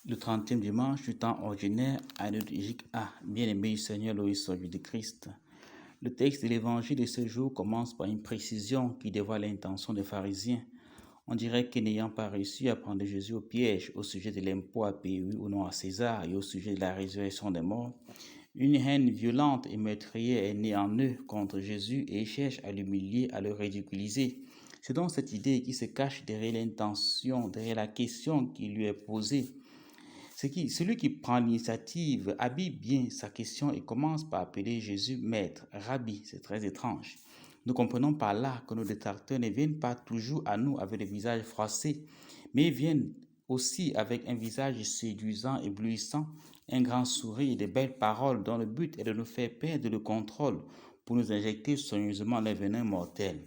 Le 30e dimanche du temps ordinaire, année liturgique A. Bien-aimé du Seigneur, loué soit Jésus-Christ. Le texte de l'évangile de ce jour commence par une précision qui dévoile l'intention des pharisiens. On dirait que n'ayant pas réussi à prendre Jésus au piège au sujet de l'impôt à payer oui ou non à César et au sujet de la résurrection des morts, une haine violente et meurtrière est née en eux contre Jésus et ils cherchent à l'humilier, à le ridiculiser. C'est donc cette idée qui se cache derrière l'intention, derrière la question qui lui est posée. Celui qui prend l'initiative habille bien sa question et commence par appeler Jésus maître, rabbi. C'est très étrange. Nous comprenons par là que nos détracteurs ne viennent pas toujours à nous avec le visage froissé, mais viennent aussi avec un visage séduisant, éblouissant, un grand sourire et de belles paroles dont le but est de nous faire perdre le contrôle pour nous injecter soigneusement les venins mortels.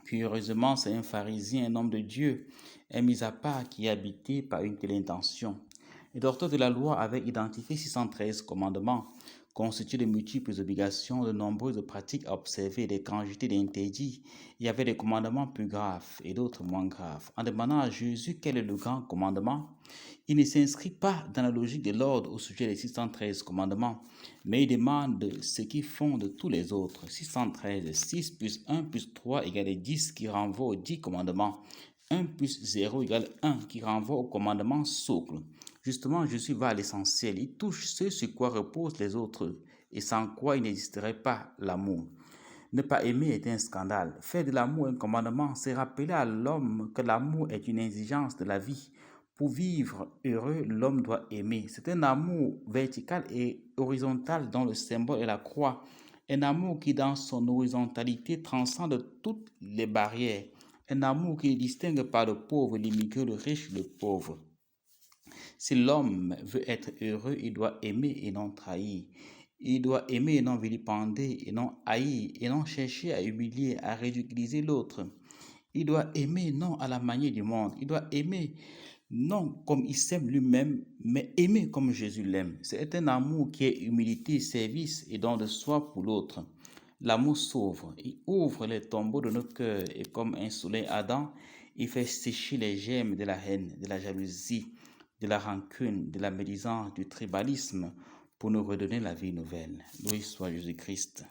Puis heureusement, c'est un pharisien, un homme de Dieu, un mis à part qui est habité par une telle intention. Le docteur de la loi avait identifié 613 commandements, constitués de multiples obligations, de nombreuses pratiques à observer, des quantités d'interdits. Il y avait des commandements plus graves et d'autres moins graves. En demandant à Jésus quel est le grand commandement, il ne s'inscrit pas dans la logique de l'ordre au sujet des 613 commandements, mais il demande ce qui fonde tous les autres. 613, 6 plus 1 plus 3 égale 10 qui renvoie aux 10 commandements. 1 plus 0 égale 1 qui renvoie au commandement socle. Justement, Jésus va à l'essentiel. Il touche ce sur quoi reposent les autres et sans quoi il n'existerait pas l'amour. Ne pas aimer est un scandale. Faire de l'amour un commandement, c'est rappeler à l'homme que l'amour est une exigence de la vie. Pour vivre heureux, l'homme doit aimer. C'est un amour vertical et horizontal dont le symbole est la croix. Un amour qui, dans son horizontalité, transcende toutes les barrières. Un amour qui ne distingue pas le pauvre, l'immigré, le riche, le pauvre. Si l'homme veut être heureux, il doit aimer et non trahir. Il doit aimer et non vilipender et non haïr et non chercher à humilier, à ridiculiser l'autre. Il doit aimer non à la manière du monde. Il doit aimer non comme il s'aime lui-même, mais aimer comme Jésus l'aime. C'est un amour qui est humilité, service et don de soi pour l'autre. L'amour s'ouvre, il ouvre les tombeaux de nos cœurs et comme un soleil ardent, il fait sécher les germes de la haine, de la jalousie, de la rancune, de la médisance, du tribalisme pour nous redonner la vie nouvelle. Loué soit Jésus-Christ.